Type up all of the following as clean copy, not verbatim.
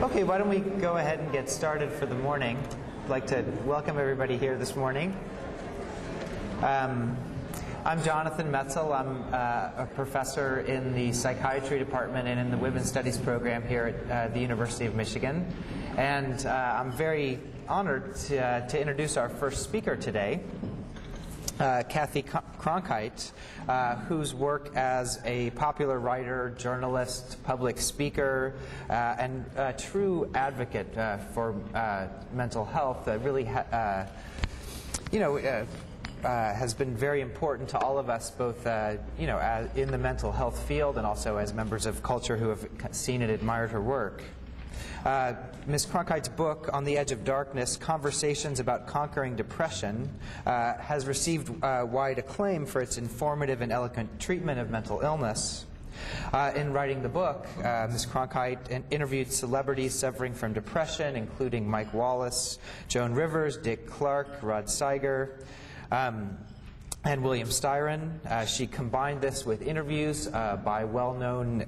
Okay, why don't we go ahead and get started for the morning. I'd like to welcome everybody here this morning. I'm Jonathan Metzel. I'm a professor in the psychiatry department and in the women's studies program here at the University of Michigan. And I'm very honored to introduce our first speaker today, Kathy Cronkite, whose work as a popular writer, journalist, public speaker, and a true advocate for mental health really has been very important to all of us, both in the mental health field and also as members of culture who have seen and admired her work. Ms. Cronkite's book, On the Edge of Darkness, Conversations About Conquering Depression, has received wide acclaim for its informative and eloquent treatment of mental illness. In writing the book, Ms. Cronkite interviewed celebrities suffering from depression, including Mike Wallace, Joan Rivers, Dick Clark, Rod Steiger, and William Styron. She combined this with interviews by well-known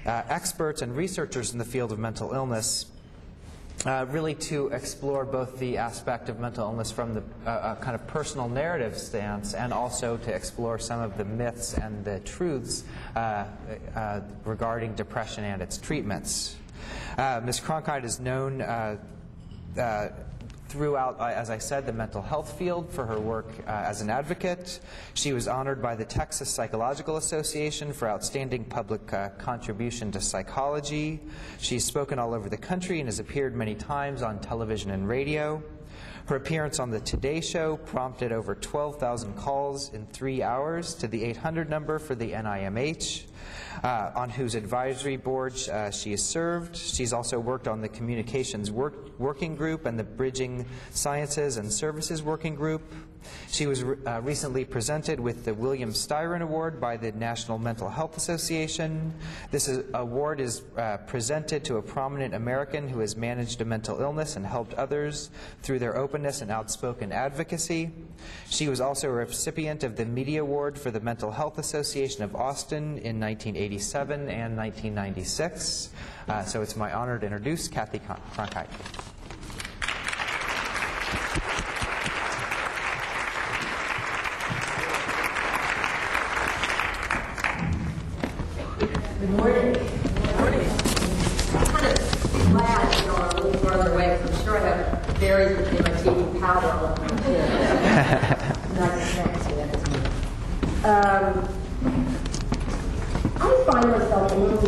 experts and researchers in the field of mental illness, really to explore both the aspect of mental illness from the kind of personal narrative stance, and also to explore some of the myths and the truths regarding depression and its treatments. Ms. Cronkite is known throughout, as I said, the mental health field for her work as an advocate. She was honored by the Texas Psychological Association for outstanding public contribution to psychology. She's spoken all over the country and has appeared many times on television and radio. Her appearance on the Today Show prompted over 12,000 calls in 3 hours to the 800 number for the NIMH, on whose advisory board she has served. She's also worked on the Communications Working Group and the Bridging Sciences and Services Working Group. She was recently presented with the William Styron Award by the National Mental Health Association. This award is presented to a prominent American who has managed a mental illness and helped others through their openness and outspoken advocacy. She was also a recipient of the Media Award for the Mental Health Association of Austin in 1987 and 1996. So it's my honor to introduce Kathy Cronkite. Good morning. Good morning. I'm kind of glad I'm a little further away, because I'm sure I have berries between my teeth and powder all over my chin. Not the snacks, so that doesn't matter. I find myself a little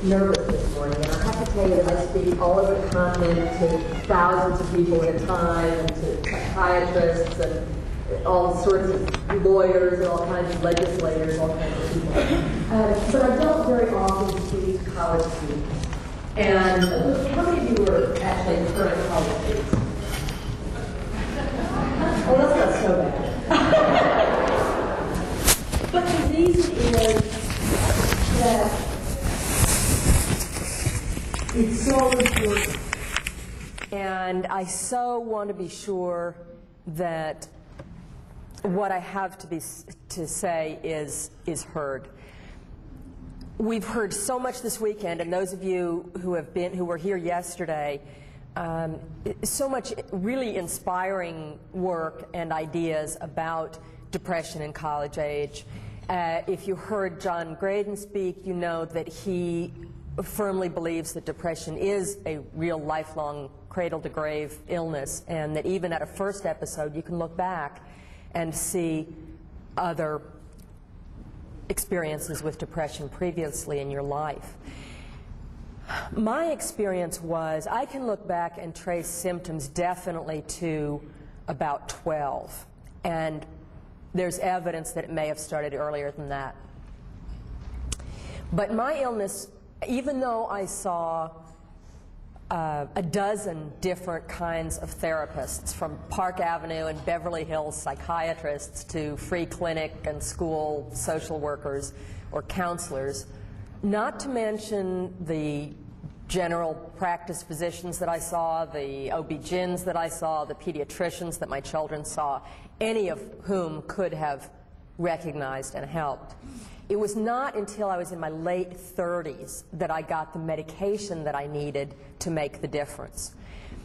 nervous this morning, and I have to tell you that I speak all over the continent to thousands of people at a time, and to psychiatrists and all sorts of lawyers and all kinds of legislators, all kinds of people. But I don't very often speak to college students. And how many of you were actually current college students? Oh, that's not so bad. But the reason is that it's so important. And I so want to be sure that what I have to say is heard. We've heard so much this weekend, and those of you who were here yesterday, so much really inspiring work and ideas about depression in college age. If you heard John Graydon speak, you know that he firmly believes that depression is a real lifelong cradle-to-grave illness, and that even at a first episode you can look back and see other experiences with depression previously in your life. My experience was, I can look back and trace symptoms definitely to about 12, and there's evidence that it may have started earlier than that. But my illness, even though I saw a dozen different kinds of therapists, from Park Avenue and Beverly Hills psychiatrists to free clinic and school social workers or counselors, not to mention the general practice physicians that I saw, the OB-GYNs that I saw, the pediatricians that my children saw, any of whom could have recognized and helped. It was not until I was in my late 30s that I got the medication that I needed to make the difference.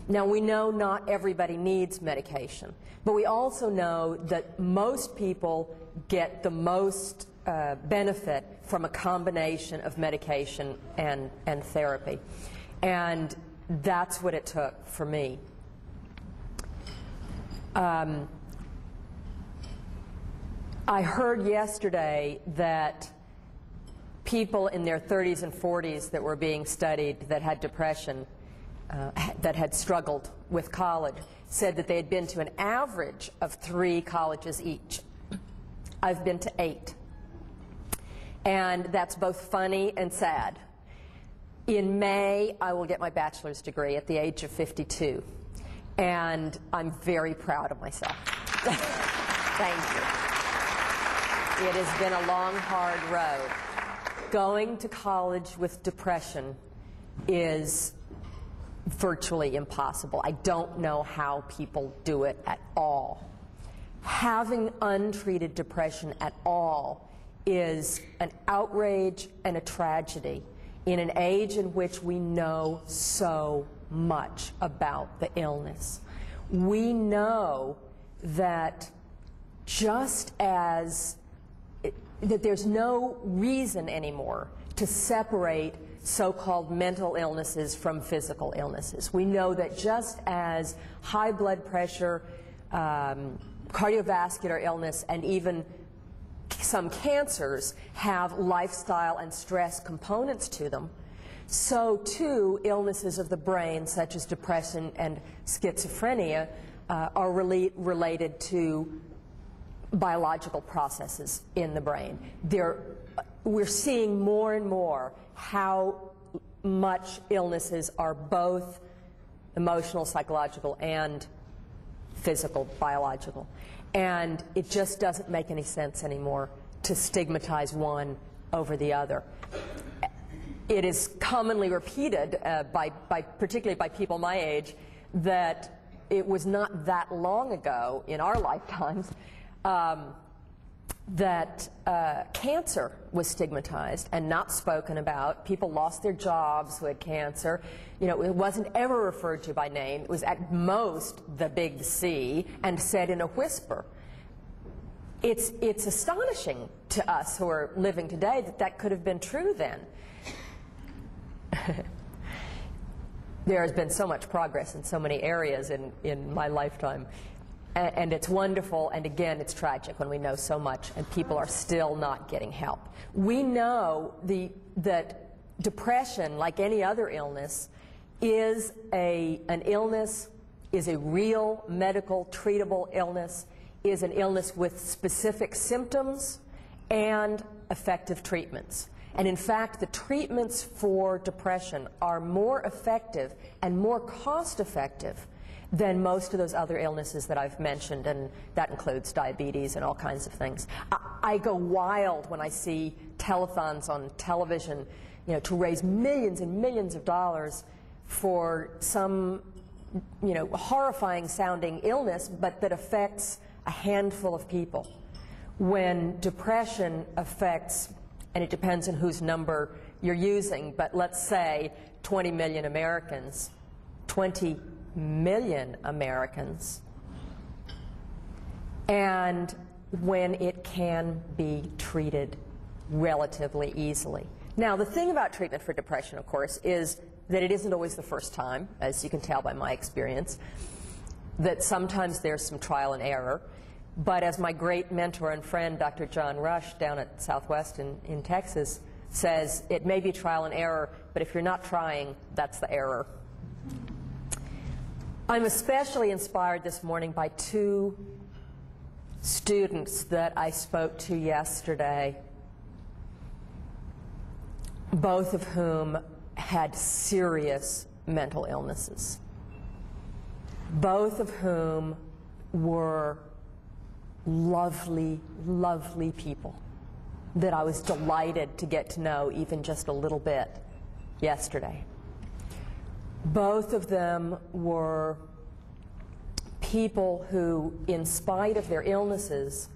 Now, we know not everybody needs medication, but we also know that most people get the most benefit from a combination of medication and therapy. And that's what it took for me. I heard yesterday that people in their 30s and 40s that were being studied that had depression, that had struggled with college, said that they had been to an average of 3 colleges each. I've been to 8. And that's both funny and sad. In May, I will get my bachelor's degree at the age of 52. And I'm very proud of myself. Thank you. It has been a long, hard road. Going to college with depression is virtually impossible. I don't know how people do it at all. Having untreated depression at all is an outrage and a tragedy in an age in which we know so much about the illness. We know that just as that there's no reason anymore to separate so-called mental illnesses from physical illnesses. We know that just as high blood pressure, cardiovascular illness, and even some cancers have lifestyle and stress components to them, so too illnesses of the brain such as depression and schizophrenia are related to biological processes in the brain. We're seeing more and more how much illnesses are both emotional, psychological, and physical, biological. And it just doesn't make any sense anymore to stigmatize one over the other. It is commonly repeated, particularly by people my age, that it was not that long ago in our lifetimes that cancer was stigmatized and not spoken about. People lost their jobs who had cancer. You know, it wasn't ever referred to by name. It was at most the big C and said in a whisper. It's astonishing to us who are living today that that could have been true then. There has been so much progress in so many areas in my lifetime. And it's wonderful, and again, it's tragic when we know so much and people are still not getting help. We know that depression, like any other illness, is an illness, is a real medical treatable illness, is an illness with specific symptoms and effective treatments. And in fact, the treatments for depression are more effective and more cost-effective than most of those other illnesses that I've mentioned, and that includes diabetes and all kinds of things. I go wild when I see telethons on television, you know, to raise millions and millions of dollars for some, you know, horrifying sounding illness, but that affects a handful of people. When depression affects, and it depends on whose number you're using, but let's say 20 million Americans, 20 million Americans, and when it can be treated relatively easily. Now, the thing about treatment for depression, of course, is that it isn't always the first time, as you can tell by my experience, that sometimes there's some trial and error. But as my great mentor and friend, Dr. John Rush, down at Southwest in Texas, says, it may be trial and error, but if you're not trying, that's the error. I'm especially inspired this morning by 2 students that I spoke to yesterday, both of whom had serious mental illnesses, both of whom were lovely, lovely people that I was delighted to get to know even just a little bit yesterday. Both of them were people who, in spite of their illnesses,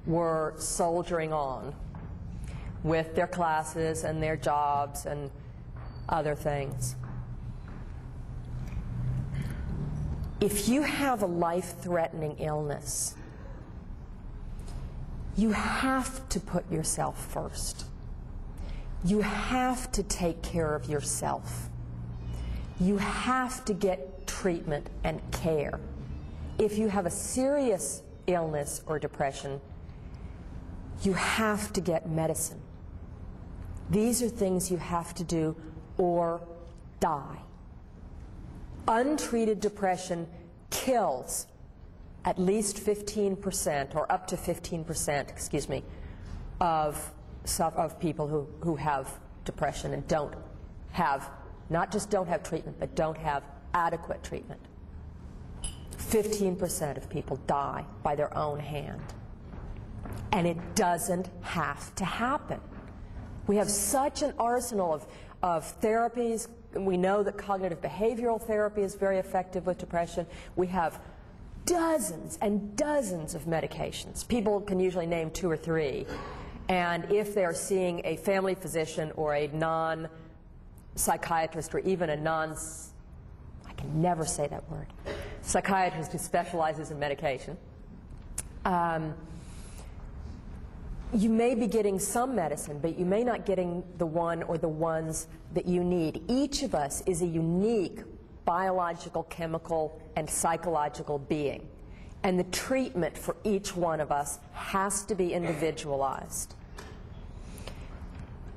were soldiering on with their classes and their jobs and other things. If you have a life-threatening illness, you have to put yourself first. You have to take care of yourself. You have to get treatment and care. If you have a serious illness or depression, you have to get medicine. These are things you have to do or die. Untreated depression kills at least 15%, or up to 15%, excuse me, of people who have depression and don't have, not just don't have treatment, but don't have adequate treatment. 15% of people die by their own hand. And it doesn't have to happen. We have such an arsenal of therapies. We know that cognitive behavioral therapy is very effective with depression. We have dozens and dozens of medications. People can usually name 2 or 3. And if they're seeing a family physician or a non-psychiatrist or even a I can never say that word, psychiatrist who specializes in medication, you may be getting some medicine, but you may not getting the one or the ones that you need. Each of us is a unique biological, chemical, and psychological being. And the treatment for each one of us has to be individualized.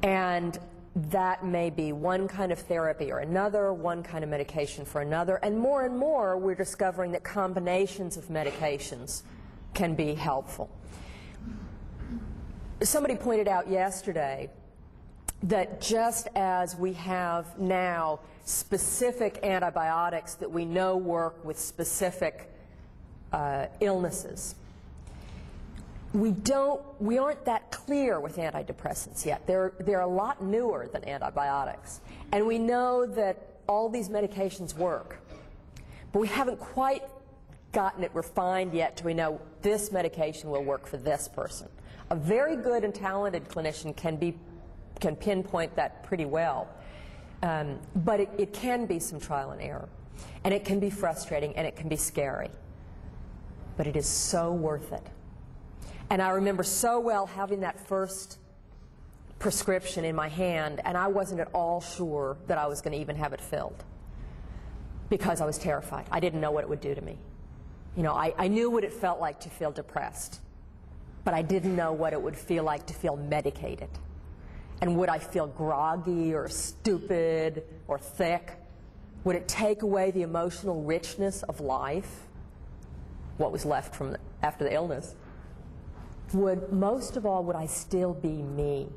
And that may be one kind of therapy or another, one kind of medication for another. And more, we're discovering that combinations of medications can be helpful. Somebody pointed out yesterday that just as we have now specific antibiotics that we know work with specific illnesses, we aren't that clear with antidepressants yet. They're a lot newer than antibiotics. And we know that all these medications work. But we haven't quite gotten it refined yet to we know this medication will work for this person. A very good and talented clinician can pinpoint that pretty well. But it can be some trial and error. And it can be frustrating and it can be scary. But it is so worth it. And I remember so well having that first prescription in my hand, and I wasn't at all sure that I was going to even have it filled because I was terrified. I didn't know what it would do to me. You know, I knew what it felt like to feel depressed, but I didn't know what it would feel like to feel medicated. And would I feel groggy or stupid or thick? Would it take away the emotional richness of life, what was left from after the illness? Most of all, would I still be me?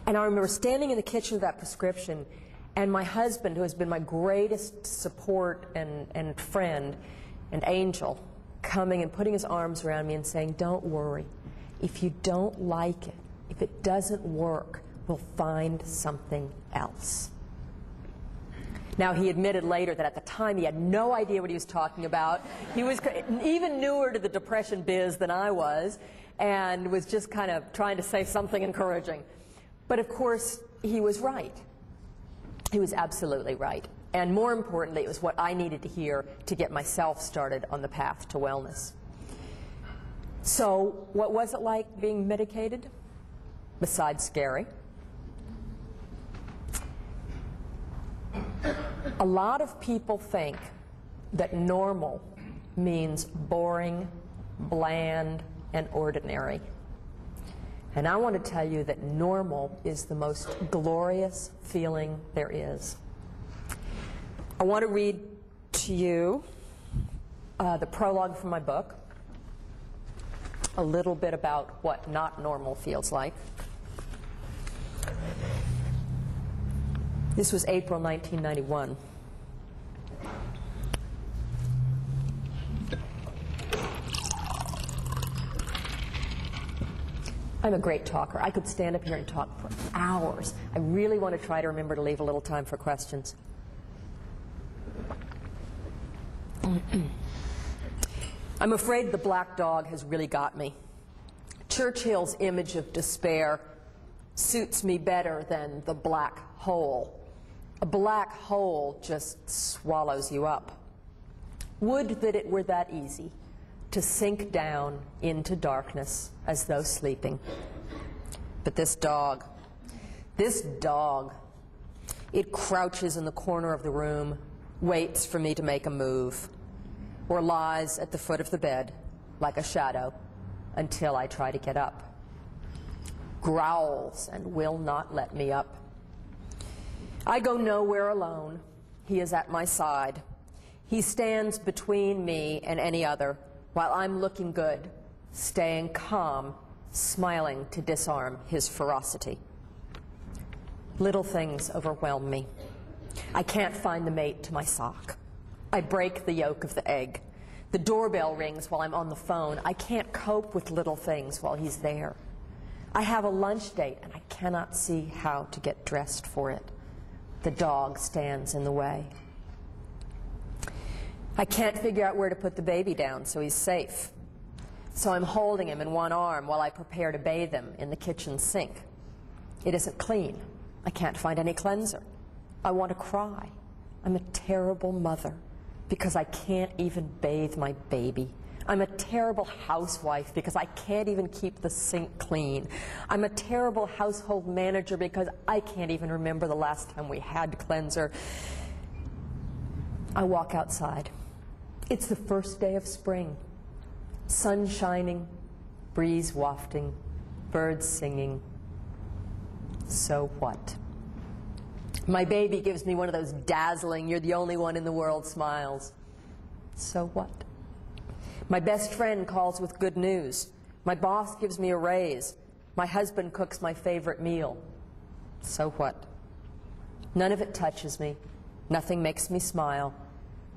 And I remember standing in the kitchen of that prescription, and my husband, who has been my greatest support and friend and angel, coming and putting his arms around me and saying, "Don't worry. If you don't like it, if it doesn't work, we'll find something else." Now, he admitted later that at the time he had no idea what he was talking about. He was even newer to the depression biz than I was, and was just kind of trying to say something encouraging. But of course, he was right. He was absolutely right. And more importantly, it was what I needed to hear to get myself started on the path to wellness. So, what was it like being medicated? Besides scary. A lot of people think that normal means boring, bland, and ordinary. And I want to tell you that normal is the most glorious feeling there is. I want to read to you the prologue from my book, a little bit about what not normal feels like. This was April 1991. I'm a great talker. I could stand up here and talk for hours. I really want to try to remember to leave a little time for questions. I'm afraid the black dog has really got me. Churchill's image of despair suits me better than the black hole. A black hole just swallows you up. Would that it were that easy to sink down into darkness as though sleeping. But this dog, it crouches in the corner of the room, waits for me to make a move, or lies at the foot of the bed like a shadow until I try to get up. Growls and will not let me up. I go nowhere alone. He is at my side. He stands between me and any other while I'm looking good, staying calm, smiling to disarm his ferocity. Little things overwhelm me. I can't find the mate to my sock. I break the yolk of the egg. The doorbell rings while I'm on the phone. I can't cope with little things while he's there. I have a lunch date and I cannot see how to get dressed for it. The dog stands in the way. I can't figure out where to put the baby down so he's safe. So I'm holding him in one arm while I prepare to bathe him in the kitchen sink. It isn't clean. I can't find any cleanser. I want to cry. I'm a terrible mother because I can't even bathe my baby. I'm a terrible housewife because I can't even keep the sink clean. I'm a terrible household manager because I can't even remember the last time we had cleanser. I walk outside. It's the first day of spring. Sun shining, breeze wafting, birds singing. So what? My baby gives me one of those dazzling, you're the only one in the world smiles. So what? My best friend calls with good news. My boss gives me a raise. My husband cooks my favorite meal. So what? None of it touches me. Nothing makes me smile.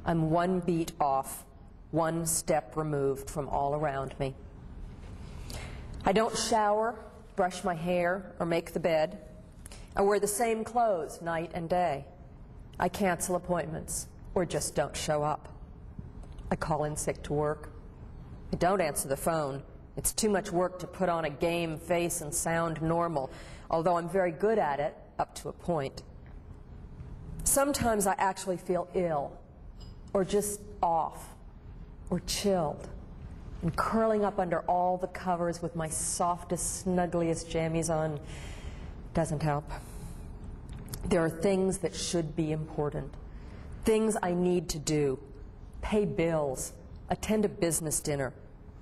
I'm one beat off, one step removed from all around me. I don't shower, brush my hair, or make the bed. I wear the same clothes night and day. I cancel appointments or just don't show up. I call in sick to work. I don't answer the phone. It's too much work to put on a game face and sound normal, although I'm very good at it up to a point. Sometimes I actually feel ill, or just off, or chilled, and curling up under all the covers with my softest, snuggliest jammies on doesn't help. There are things that should be important, things I need to do, pay bills, attend a business dinner,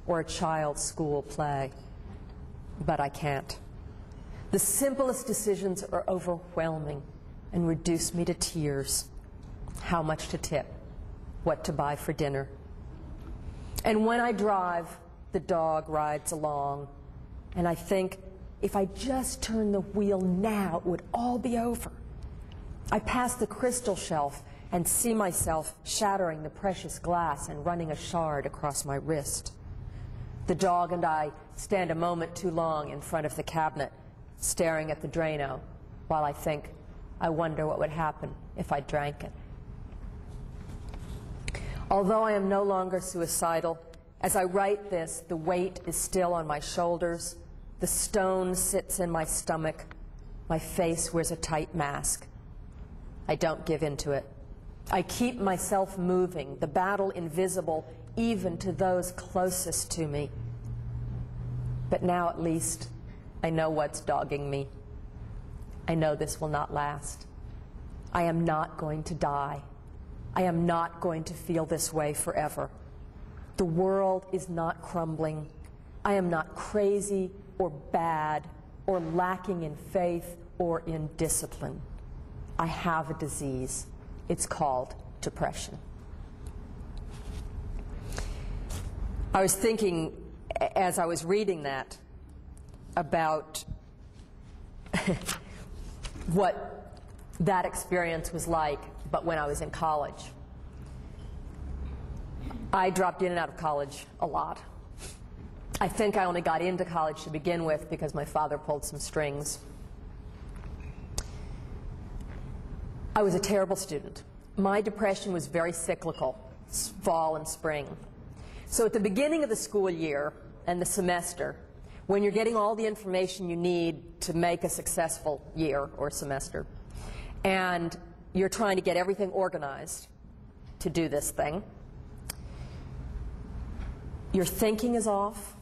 or a child's school play. But I can't. The simplest decisions are overwhelming and reduce me to tears. How much to tip? What to buy for dinner? And when I drive, the dog rides along, and I think, if I just turn the wheel now, it would all be over. I pass the crystal shelf and see myself shattering the precious glass and running a shard across my wrist. The dog and I stand a moment too long in front of the cabinet, staring at the Drano, while I think, I wonder what would happen if I drank it. Although I am no longer suicidal, as I write this, the weight is still on my shoulders, the stone sits in my stomach, my face wears a tight mask. I don't give in to it. I keep myself moving, the battle invisible even to those closest to me. But now at least I know what's dogging me. I know this will not last. I am not going to die. I am not going to feel this way forever. The world is not crumbling. I am not crazy or bad or lacking in faith or in discipline. I have a disease. It's called depression. I was thinking, as I was reading that, about what that experience was like, but when I was in college. I dropped in and out of college a lot. I think I only got into college to begin with because my father pulled some strings. I was a terrible student. My depression was very cyclical, fall and spring. So at the beginning of the school year and the semester, when you're getting all the information you need to make a successful year or semester, and you're trying to get everything organized to do this thing, your thinking is off,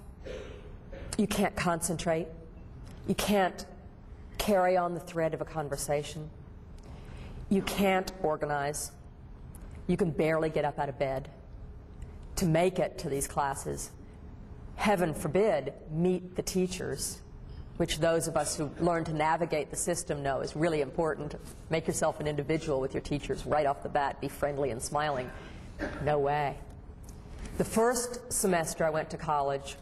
you can't concentrate, you can't carry on the thread of a conversation, you can't organize, you can barely get up out of bed to make it to these classes. Heaven forbid, meet the teachers, which those of us who learn to navigate the system know is really important. Make yourself an individual with your teachers right off the bat. Be friendly and smiling. No way. The first semester I went to college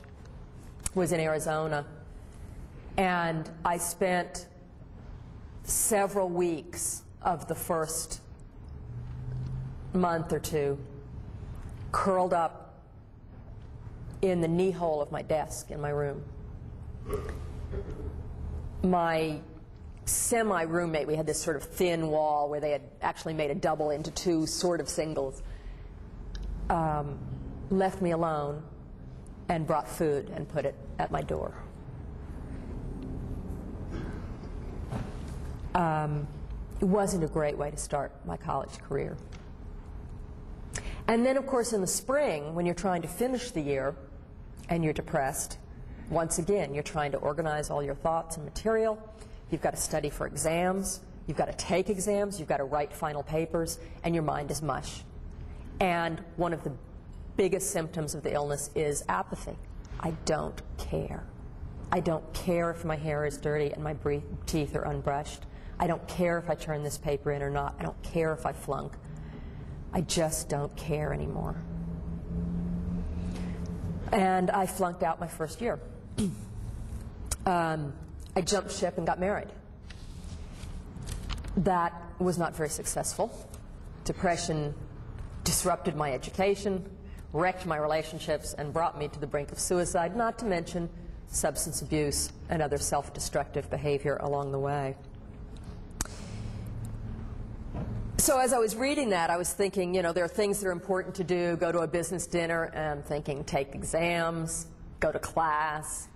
was in Arizona, and I spent several weeks of the first month or two curled up in the knee hole of my desk in my room. My semi-roommate, we had this sort of thin wall where they had actually made a double into two sort of singles, left me alone and brought food and put it at my door. It wasn't a great way to start my college career. And then, of course, in the spring, when you're trying to finish the year and you're depressed, once again, you're trying to organize all your thoughts and material. You've got to study for exams. You've got to take exams. You've got to write final papers, and your mind is mush. And one of the biggest symptoms of the illness is apathy. I don't care. I don't care if my hair is dirty and my teeth are unbrushed. I don't care if I turn this paper in or not. I don't care if I flunk. I just don't care anymore. And I flunked out my first year. I jumped ship and got married. That was not very successful. Depression disrupted my education, wrecked my relationships, and brought me to the brink of suicide, not to mention substance abuse and other self-destructive behavior along the way. So as I was reading that, I was thinking, you know, there are things that are important to do. Go to a business dinner, and I'm thinking take exams, go to class.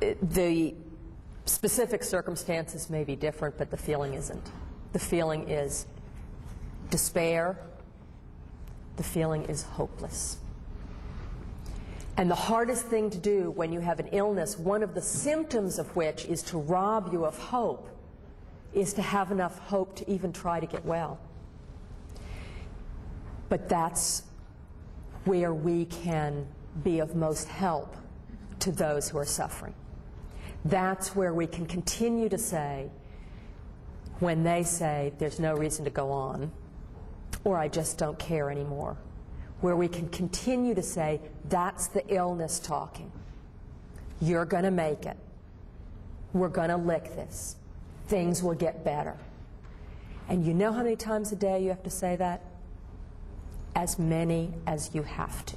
The specific circumstances may be different, but the feeling isn't. The feeling is despair. The feeling is hopeless. And the hardest thing to do when you have an illness, one of the symptoms of which is to rob you of hope, is to have enough hope to even try to get well. But that's where we can be of most help to those who are suffering. That's where we can continue to say, when they say there's no reason to go on, or I just don't care anymore, where we can continue to say, that's the illness talking. You're going to make it. We're going to lick this. Things will get better. And you know how many times a day you have to say that? As many as you have to.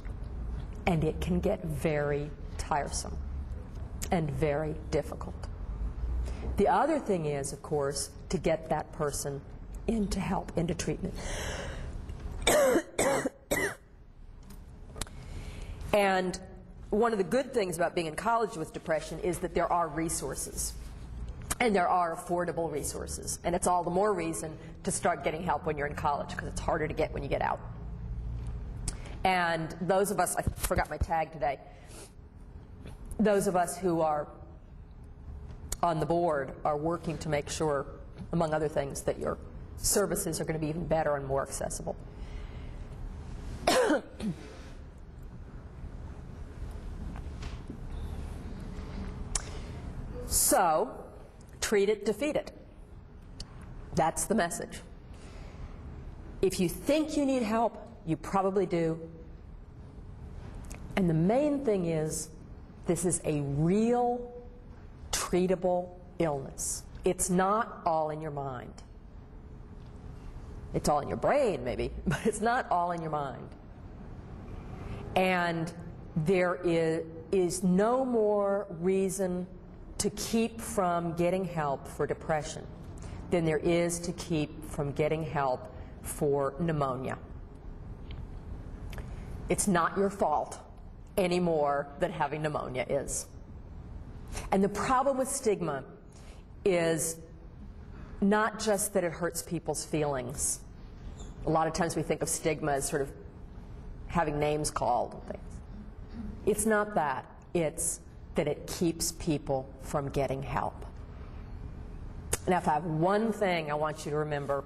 And it can get very tiresome and very difficult. The other thing is, of course, to get that person into help, into treatment. And one of the good things about being in college with depression is that there are resources. And there are affordable resources. And it's all the more reason to start getting help when you're in college, because it's harder to get when you get out. And those of us, I forgot my tag today, those of us who are on the board are working to make sure, among other things, that your services are going to be even better and more accessible. So, treat it, defeat it. That's the message. If you think you need help, you probably do. And the main thing is, this is a real, treatable illness. It's not all in your mind. It's all in your brain, maybe, but it's not all in your mind. And there is no more reason to keep from getting help for depression than there is to keep from getting help for pneumonia. It's not your fault, any more than having pneumonia is. And the problem with stigma is not just that it hurts people's feelings. A lot of times we think of stigma as sort of having names called and things. It's not that. It's that it keeps people from getting help. Now, if I have one thing I want you to remember,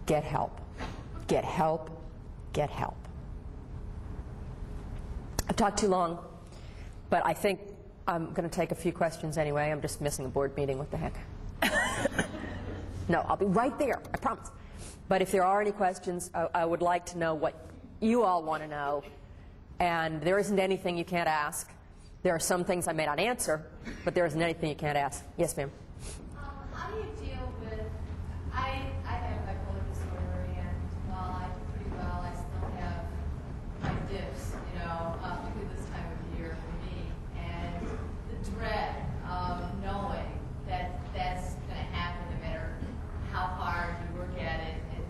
get help. Get help. Get help. I've talked too long, but I think I'm going to take a few questions anyway. I'm just missing a board meeting. What the heck? No, I'll be right there, I promise. But if there are any questions, I would like to know what you all want to know. And there isn't anything you can't ask. There are some things I may not answer, but there isn't anything you can't ask. Yes, ma'am? How do you deal with, I have bipolar disorder, and while I do pretty well, I still have my dips, particularly this time of year for me. And the dread of knowing that that's going to happen no matter how hard you work at it. And,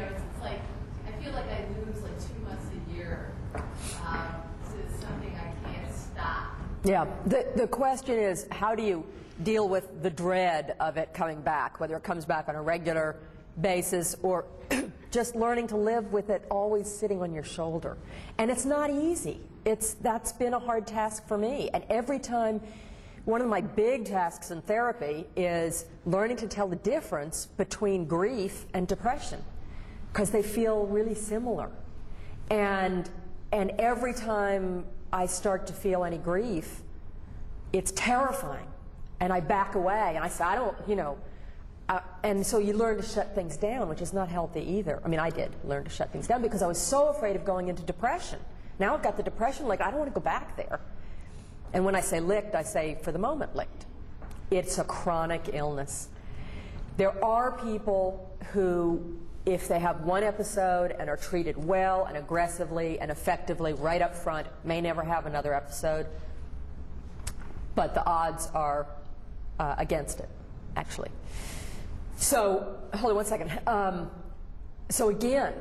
it's like, I feel like I lose like 2 months a year to something I can't stop. Yeah, the question is, how do you deal with the dread of it coming back, whether it comes back on a regular basis or just learning to live with it always sitting on your shoulder. And it's not easy. That's been a hard task for me. And every time, one of my big tasks in therapy is learning to tell the difference between grief and depression, because they feel really similar. And every time I start to feel any grief, it's terrifying. And I back away, and I say, I don't, and so you learn to shut things down, which is not healthy either. I mean, I did learn to shut things down because I was so afraid of going into depression. Now I've got the depression, like, I don't want to go back there. And when I say licked, I say, for the moment, licked. It's a chronic illness. There are people who, if they have one episode and are treated well and aggressively and effectively right up front, may never have another episode. But the odds are against it, actually. So, hold on one second. So again,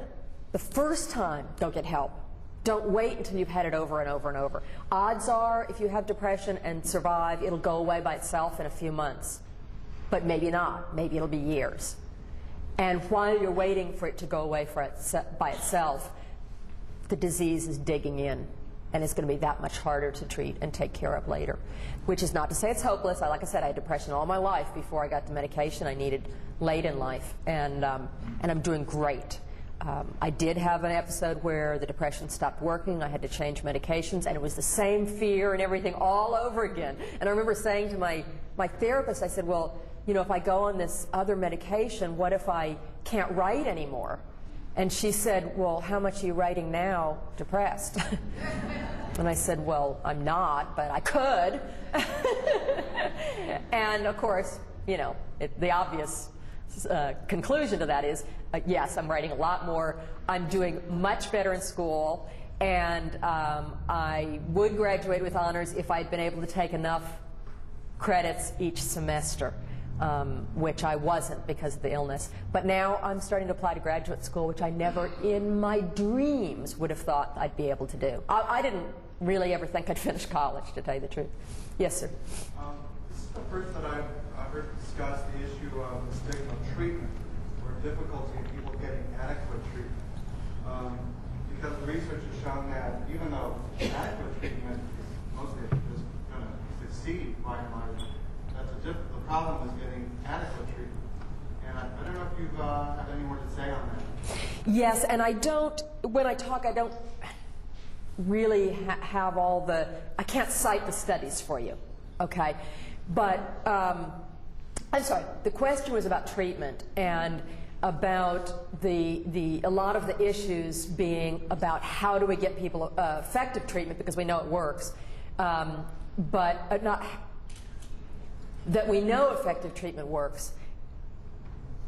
the first time, don't get help. Don't wait until you've had it over and over and over. Odds are, if you have depression and survive, it'll go away by itself in a few months. But maybe not. Maybe it'll be years. And while you're waiting for it to go away by itself, the disease is digging in. And it's going to be that much harder to treat and take care of later. Which is not to say it's hopeless. Like I said, I had depression all my life before I got the medication I needed late in life. And I'm doing great. I did have an episode where the depression stopped working. I had to change medications, and it was the same fear and everything all over again. And I remember saying to my therapist, I said, well, if I go on this other medication, what if I can't write anymore? And she said, well, how much are you writing now, depressed? And I said, well, I'm not, but I could. And of course, the obvious conclusion to that is, yes, I'm writing a lot more. I'm doing much better in school. And I would graduate with honors if I'd been able to take enough credits each semester. Which I wasn't because of the illness. But now I'm starting to apply to graduate school, which I never in my dreams would have thought I'd be able to do. I didn't really ever think I'd finish college, to tell you the truth. Yes, sir? This is the first that I've heard discuss the issue of the stigma of treatment, or difficulty in people getting adequate treatment. Because the research has shown that even though adequate treatment is mostly just going to succeed by and large, the problem is getting adequate treatment. And I don't know if you have any more to say on that. Yes, and when I talk, I don't really have all I can't cite the studies for you, okay? But, I'm sorry, the question was about treatment and about a lot of the issues being about how do we get people effective treatment, because we know it works, but not that we know effective treatment works.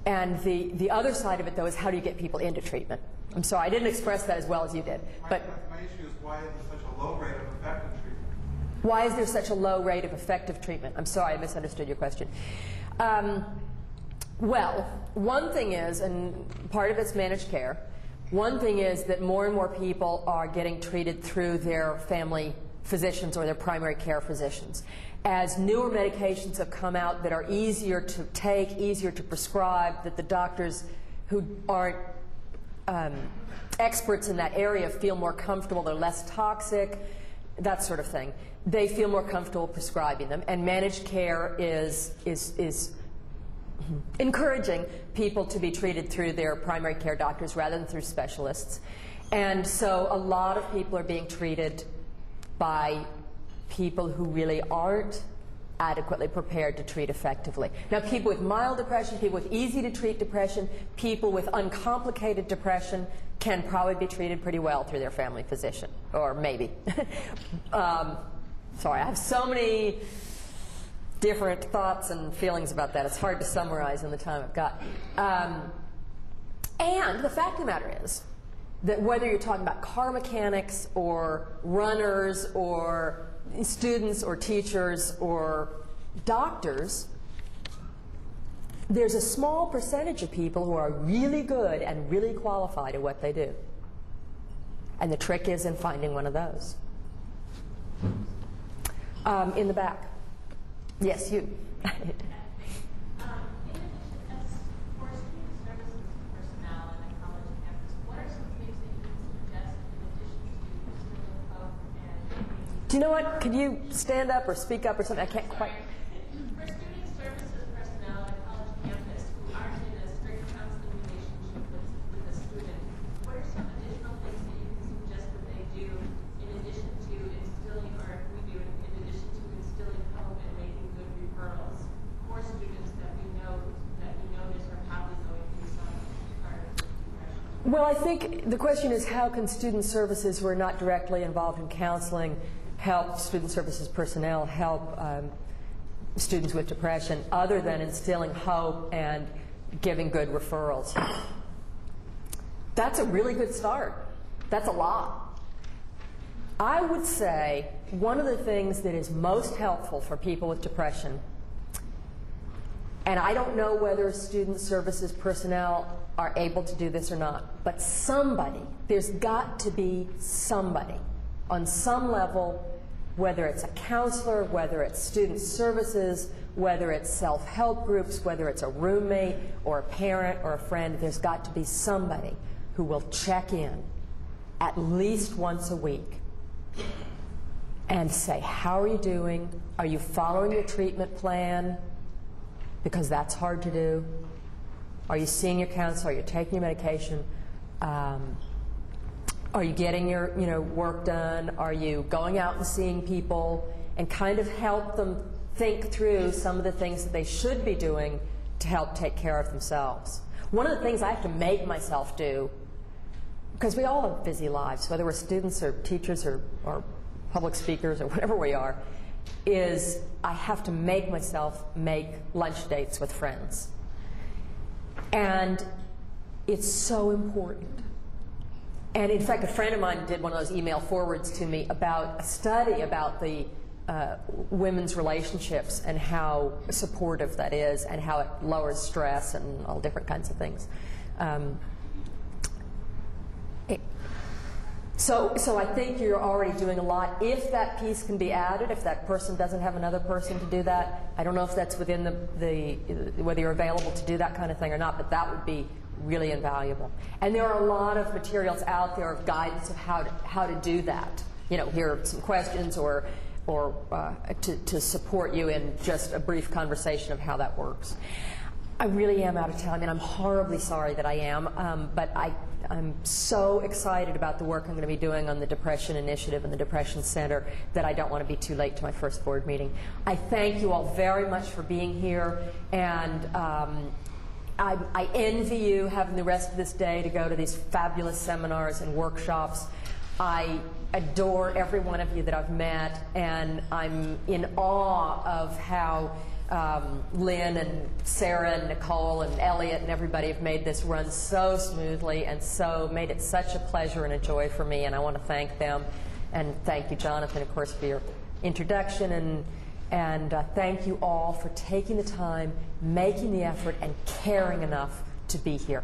And the other side of it, though, is how do you get people into treatment? I'm sorry, I didn't express that as well as you did. But my issue is, why is there such a low rate of effective treatment? Why is there such a low rate of effective treatment? I'm sorry, I misunderstood your question. Well, one thing is, and part of it's managed care, One thing is that more and more people are getting treated through their family physicians or their primary care physicians. As newer medications have come out that are easier to take, easier to prescribe, that the doctors who aren't experts in that area feel more comfortable, they're less toxic, that sort of thing. They feel more comfortable prescribing them, and managed care is encouraging people to be treated through their primary care doctors rather than through specialists. And so a lot of people are being treated by people who really aren't adequately prepared to treat effectively. Now, people with mild depression, people with easy to treat depression, people with uncomplicated depression can probably be treated pretty well through their family physician, or maybe. Sorry, I have so many different thoughts and feelings about that. It's hard to summarize in the time I've got. And the fact of the matter is that whether you're talking about car mechanics or runners or students or teachers or doctors, there's a small percentage of people who are really good and really qualified at what they do. And the trick is in finding one of those. In the back. Yes, you. In addition, as for student services personnel on a college campus, what are some things that you can suggest in addition to mental health and Do you know what? Could you stand up or speak up or something? I can't quite. for student services personnel on a college campus who aren't in a strict counseling relationship with a student, what are some additional things that you can suggest that they do in addition to instilling, or we do in addition to instilling hope and making good referrals for students that we notice are probably going through some part of depression? Well, I think the question is, how can student services who are not directly involved in counseling help student services personnel help students with depression, other than instilling hope and giving good referrals? That's a really good start. That's a lot. I would say one of the things that is most helpful for people with depression, and I don't know whether student services personnel are able to do this or not, but somebody, there's got to be somebody on some level, whether it's a counselor, whether it's student services, whether it's self-help groups, whether it's a roommate or a parent or a friend, there's got to be somebody who will check in at least once a week and say, how are you doing? Are you following your treatment plan? Because that's hard to do. Are you seeing your counselor? Are you taking your medication? Are you getting your work done? Are you going out and seeing people? And kind of help them think through some of the things that they should be doing to help take care of themselves. One of the things I have to make myself do, because we all have busy lives, whether we're students or teachers or public speakers or whatever we are, is I have to make myself make lunch dates with friends. And it's so important. And in fact, a friend of mine did one of those email forwards to me about a study about the women's relationships and how supportive that is and how it lowers stress and all different kinds of things. So I think you're already doing a lot. If that piece can be added, if that person doesn't have another person to do that, I don't know if that's within whether you're available to do that kind of thing or not, but that would be really invaluable. And there are a lot of materials out there of guidance of how to do that. Here are some questions or to support you in just a brief conversation of how that works. I really am out of time, and I'm horribly sorry that I am, but I'm so excited about the work I'm going to be doing on the Depression Initiative and the Depression Center that I don't want to be too late to my first board meeting. I thank you all very much for being here, and I envy you having the rest of this day to go to these fabulous seminars and workshops. I adore every one of you that I've met, and I'm in awe of how Lynn and Sarah and Nicole and Elliot and everybody have made this run so smoothly and so made it such a pleasure and a joy for me, and I want to thank them. And thank you, Jonathan, of course, for your introduction, and thank you all for taking the time, making the effort, and caring enough to be here.